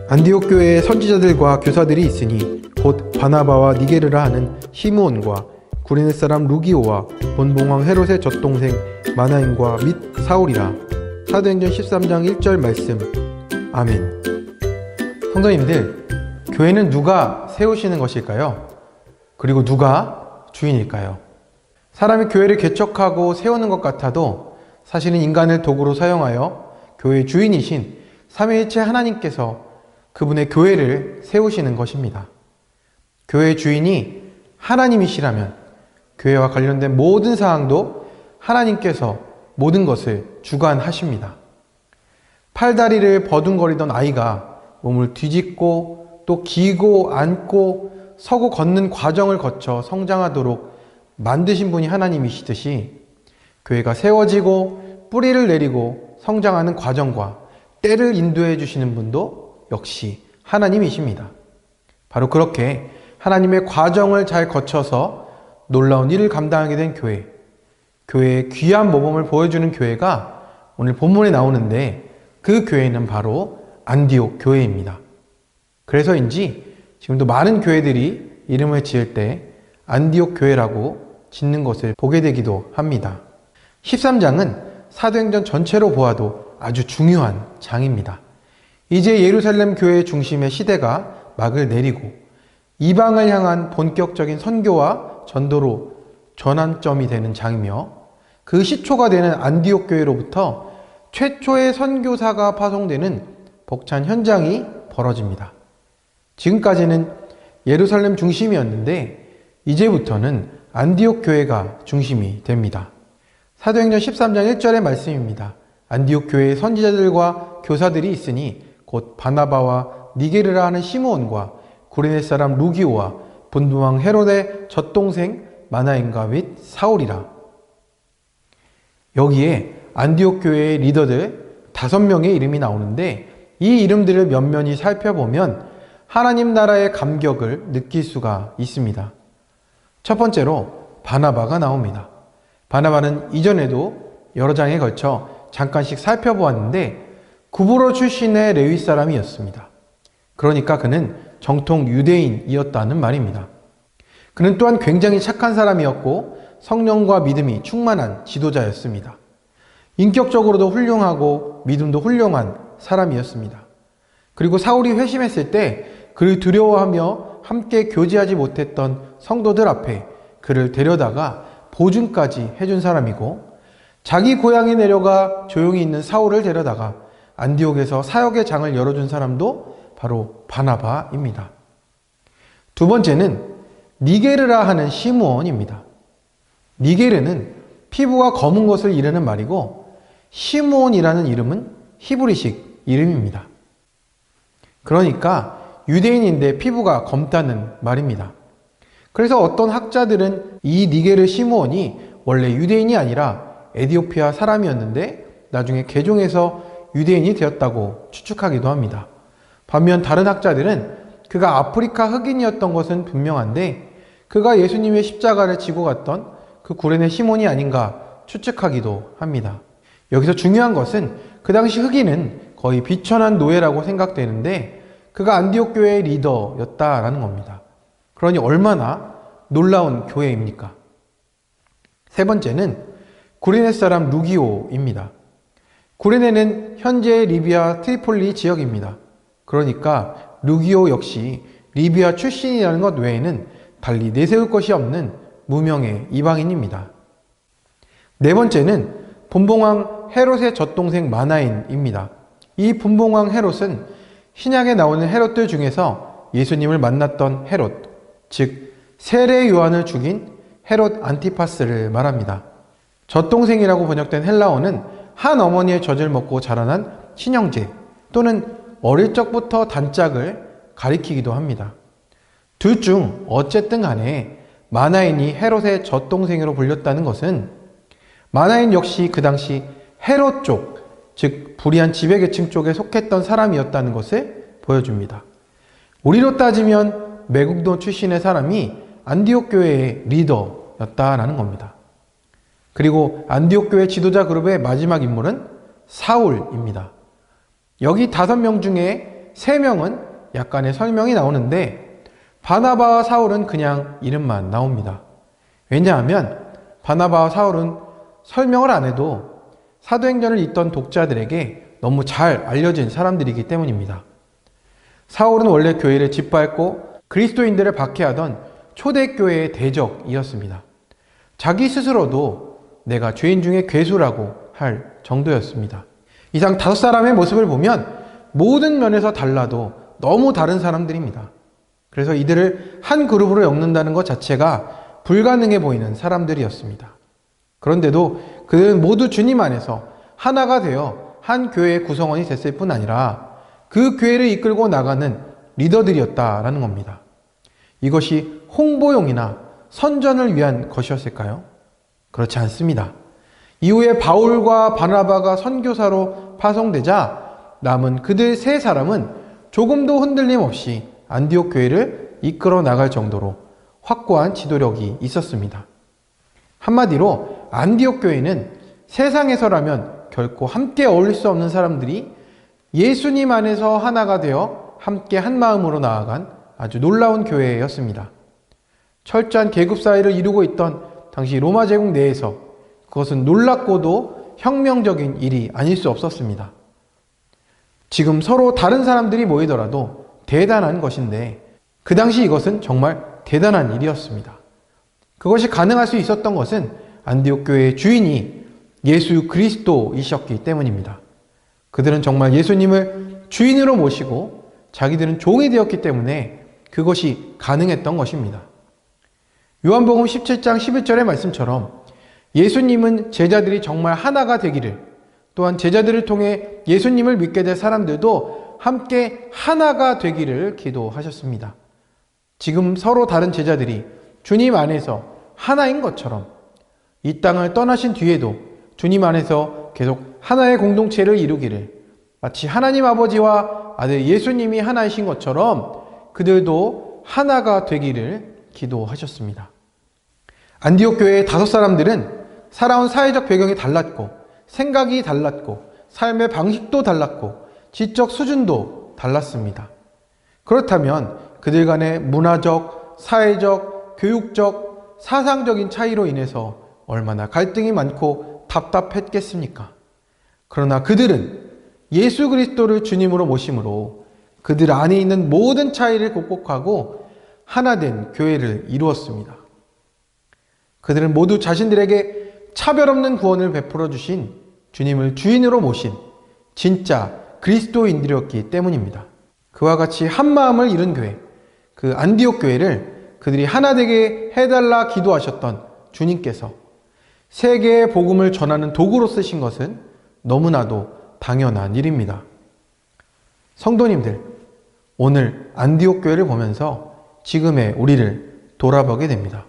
안디옥 교회에 선지자들과 교사들이 있으니 곧 바나바와 니게르라 하는 시므온과 구레네 사람 루기오와 본봉왕 헤롯의 젖동생 마나인과 및 사울이라. 사도행전 13장 1절 말씀. 아멘. 성도님들, 교회는 누가 세우시는 것일까요? 그리고 누가 주인일까요? 사람이 교회를 개척하고 세우는 것 같아도 사실은 인간을 도구로 사용하여 교회의 주인이신 삼위일체 하나님께서 그분의 교회를 세우시는 것입니다. 교회의 주인이 하나님이시라면 교회와 관련된 모든 사항도 하나님께서 모든 것을 주관하십니다. 팔다리를 버둥거리던 아이가 몸을 뒤집고 또 기고 앉고 서고 걷는 과정을 거쳐 성장하도록 만드신 분이 하나님이시듯이 교회가 세워지고 뿌리를 내리고 성장하는 과정과 때를 인도해 주시는 분도 역시 하나님이십니다. 바로 그렇게 하나님의 과정을 잘 거쳐서 놀라운 일을 감당하게 된 교회, 교회의 귀한 모범을 보여주는 교회가 오늘 본문에 나오는데 그 교회는 바로 안디옥 교회입니다. 그래서인지 지금도 많은 교회들이 이름을 지을 때 안디옥 교회라고 짓는 것을 보게 되기도 합니다. 13장은 사도행전 전체로 보아도 아주 중요한 장입니다. 이제 예루살렘 교회의 중심의 시대가 막을 내리고 이방을 향한 본격적인 선교와 전도로 전환점이 되는 장이며 그 시초가 되는 안디옥 교회로부터 최초의 선교사가 파송되는 벅찬 현장이 벌어집니다. 지금까지는 예루살렘 중심이었는데 이제부터는 안디옥 교회가 중심이 됩니다. 사도행전 13장 1절의 말씀입니다. 안디옥 교회의 선지자들과 교사들이 있으니 곧 바나바와 니게르라 하는 시므온과 구레네 사람 루기오와 본봉왕 헤롯의 젖동생 마나인과 및 사울이라. 여기에 안디옥 교회의 리더들 5명의 이름이 나오는데 이 이름들을 면면히 살펴보면 하나님 나라의 감격을 느낄 수가 있습니다. 첫 번째로 바나바가 나옵니다. 바나바는 이전에도 여러 장에 걸쳐 잠깐씩 살펴보았는데 구브로 출신의 레위 사람이었습니다. 그러니까 그는 정통 유대인이었다는 말입니다. 그는 또한 굉장히 착한 사람이었고 성령과 믿음이 충만한 지도자였습니다. 인격적으로도 훌륭하고 믿음도 훌륭한 사람이었습니다. 그리고 사울이 회심했을 때 그를 두려워하며 함께 교제하지 못했던 성도들 앞에 그를 데려다가 보증까지 해준 사람이고 자기 고향에 내려가 조용히 있는 사울을 데려다가 안디옥에서 사역의 장을 열어준 사람도 바로 바나바입니다. 두 번째는 니게르라 하는 시므온입니다. 니게르는 피부가 검은 것을 이르는 말이고 시므온이라는 이름은 히브리식 이름입니다. 그러니까 유대인인데 피부가 검다는 말입니다. 그래서 어떤 학자들은 이 니게르 시므온이 원래 유대인이 아니라 에티오피아 사람이었는데 나중에 개종해서 유대인이 되었다고 추측하기도 합니다. 반면 다른 학자들은 그가 아프리카 흑인이었던 것은 분명한데 그가 예수님의 십자가를 지고 갔던 그 구레네 시몬이 아닌가 추측하기도 합니다. 여기서 중요한 것은 그 당시 흑인은 거의 비천한 노예라고 생각되는데 그가 안디옥 교회의 리더였다라는 겁니다. 그러니 얼마나 놀라운 교회입니까? 세 번째는 구레네 사람 루기오입니다. 구레네는 현재 리비아 트리폴리 지역입니다. 그러니까 루기오 역시 리비아 출신이라는 것 외에는 달리 내세울 것이 없는 무명의 이방인입니다. 네 번째는 본봉왕 헤롯의 젖동생 마나인입니다. 이 본봉왕 헤롯은 신약에 나오는 헤롯들 중에서 예수님을 만났던 헤롯, 즉 세례 요한을 죽인 헤롯 안티파스를 말합니다. 젖동생이라고 번역된 헬라어는 한 어머니의 젖을 먹고 자라난 친형제 또는 어릴 적부터 단짝을 가리키기도 합니다. 둘 중 어쨌든 간에 마나인이 헤롯의 젖동생으로 불렸다는 것은 마나인 역시 그 당시 헤롯 쪽, 즉 불의한 지배계층 쪽에 속했던 사람이었다는 것을 보여줍니다. 우리로 따지면 매국노 출신의 사람이 안디옥 교회의 리더였다라는 겁니다. 그리고 안디옥 교회 지도자 그룹의 마지막 인물은 사울입니다. 여기 5명 중에 세 명은 약간의 설명이 나오는데 바나바와 사울은 그냥 이름만 나옵니다. 왜냐하면 바나바와 사울은 설명을 안 해도 사도행전을 읽던 독자들에게 너무 잘 알려진 사람들이기 때문입니다. 사울은 원래 교회를 짓밟고 그리스도인들을 박해하던 초대교회의 대적이었습니다. 자기 스스로도 내가 죄인 중에 괴수라고 할 정도였습니다. 이상 5사람의 모습을 보면 모든 면에서 달라도 너무 다른 사람들입니다. 그래서 이들을 한 그룹으로 엮는다는 것 자체가 불가능해 보이는 사람들이었습니다. 그런데도 그들은 모두 주님 안에서 하나가 되어 한 교회의 구성원이 됐을 뿐 아니라 그 교회를 이끌고 나가는 리더들이었다라는 겁니다. 이것이 홍보용이나 선전을 위한 것이었을까요? 그렇지 않습니다. 이후에 바울과 바나바가 선교사로 파송되자 남은 그들 세 사람은 조금도 흔들림 없이 안디옥 교회를 이끌어 나갈 정도로 확고한 지도력이 있었습니다. 한마디로 안디옥 교회는 세상에서라면 결코 함께 어울릴 수 없는 사람들이 예수님 안에서 하나가 되어 함께 한 마음으로 나아간 아주 놀라운 교회였습니다. 철저한 계급 사회를 이루고 있던 당시 로마 제국 내에서 그것은 놀랍고도 혁명적인 일이 아닐 수 없었습니다. 지금 서로 다른 사람들이 모이더라도 대단한 것인데 그 당시 이것은 정말 대단한 일이었습니다. 그것이 가능할 수 있었던 것은 안디옥 교회의 주인이 예수 그리스도이셨기 때문입니다. 그들은 정말 예수님을 주인으로 모시고 자기들은 종이 되었기 때문에 그것이 가능했던 것입니다. 요한복음 17장 11절의 말씀처럼 예수님은 제자들이 정말 하나가 되기를, 또한 제자들을 통해 예수님을 믿게 될 사람들도 함께 하나가 되기를 기도하셨습니다. 지금 서로 다른 제자들이 주님 안에서 하나인 것처럼 이 땅을 떠나신 뒤에도 주님 안에서 계속 하나의 공동체를 이루기를, 마치 하나님 아버지와 아들 예수님이 하나이신 것처럼 그들도 하나가 되기를 기도하셨습니다. 안디옥 교회의 5사람들은 살아온 사회적 배경이 달랐고, 생각이 달랐고, 삶의 방식도 달랐고, 지적 수준도 달랐습니다. 그렇다면 그들 간의 문화적, 사회적, 교육적, 사상적인 차이로 인해서 얼마나 갈등이 많고 답답했겠습니까? 그러나 그들은 예수 그리스도를 주님으로 모심으로 그들 안에 있는 모든 차이를 극복하고 하나된 교회를 이루었습니다. 그들은 모두 자신들에게 차별 없는 구원을 베풀어 주신 주님을 주인으로 모신 진짜 그리스도인들이었기 때문입니다. 그와 같이 한 마음을 이룬 교회, 그 안디옥 교회를 그들이 하나 되게 해달라 기도하셨던 주님께서 세계의 복음을 전하는 도구로 쓰신 것은 너무나도 당연한 일입니다. 성도님들, 오늘 안디옥 교회를 보면서 지금의 우리를 돌아보게 됩니다.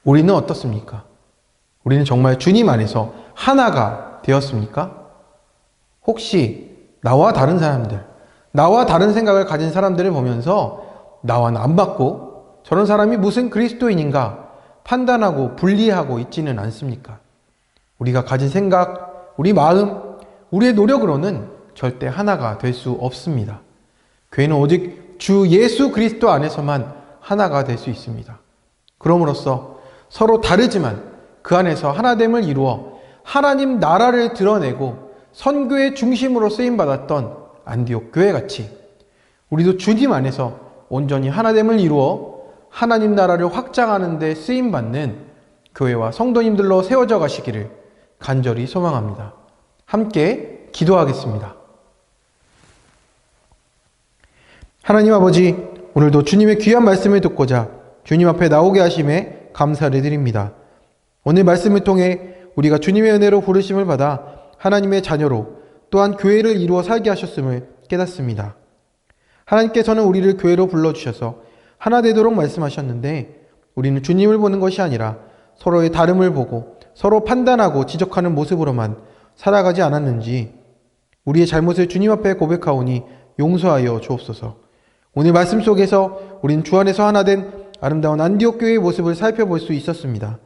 우리는 어떻습니까? 우리는 정말 주님 안에서 하나가 되었습니까? 혹시 나와 다른 사람들, 나와 다른 생각을 가진 사람들을 보면서 나와는 안 맞고 저런 사람이 무슨 그리스도인인가 판단하고 분리하고 있지는 않습니까? 우리가 가진 생각, 우리 마음, 우리의 노력으로는 절대 하나가 될 수 없습니다. 교회는 오직 주 예수 그리스도 안에서만 하나가 될 수 있습니다. 그럼으로써 서로 다르지만 그 안에서 하나됨을 이루어 하나님 나라를 드러내고 선교의 중심으로 쓰임받았던 안디옥 교회같이 우리도 주님 안에서 온전히 하나됨을 이루어 하나님 나라를 확장하는 데 쓰임받는 교회와 성도님들로 세워져 가시기를 간절히 소망합니다. 함께 기도하겠습니다. 하나님 아버지, 오늘도 주님의 귀한 말씀을 듣고자 주님 앞에 나오게 하심에 감사를 드립니다. 오늘 말씀을 통해 우리가 주님의 은혜로 부르심을 받아 하나님의 자녀로 또한 교회를 이루어 살게 하셨음을 깨닫습니다. 하나님께서는 우리를 교회로 불러주셔서 하나 되도록 말씀하셨는데 우리는 주님을 보는 것이 아니라 서로의 다름을 보고 서로 판단하고 지적하는 모습으로만 살아가지 않았는지 우리의 잘못을 주님 앞에 고백하오니 용서하여 주옵소서. 오늘 말씀 속에서 우린 주 안에서 하나 된 아름다운 안디옥 교회의 모습을 살펴볼 수 있었습니다.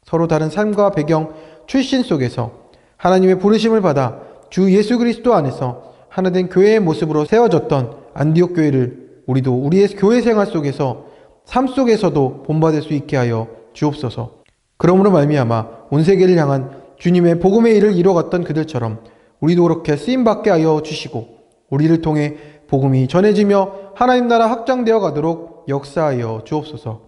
서로 다른 삶과 배경, 출신 속에서 하나님의 부르심을 받아 주 예수 그리스도 안에서 하나된 교회의 모습으로 세워졌던 안디옥 교회를 우리도 우리의 교회 생활 속에서 삶 속에서도 본받을 수 있게 하여 주옵소서. 그러므로 말미암아 온 세계를 향한 주님의 복음의 일을 이뤄갔던 그들처럼 우리도 그렇게 쓰임받게 하여 주시고 우리를 통해 복음이 전해지며 하나님 나라 확장되어 가도록 역사하여 주옵소서.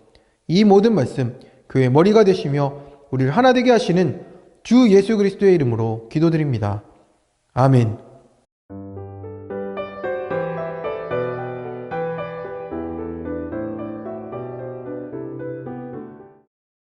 이 모든 말씀 교회 머리가 되시며 우리를 하나 되게 하시는 주 예수 그리스도의 이름으로 기도드립니다. 아멘.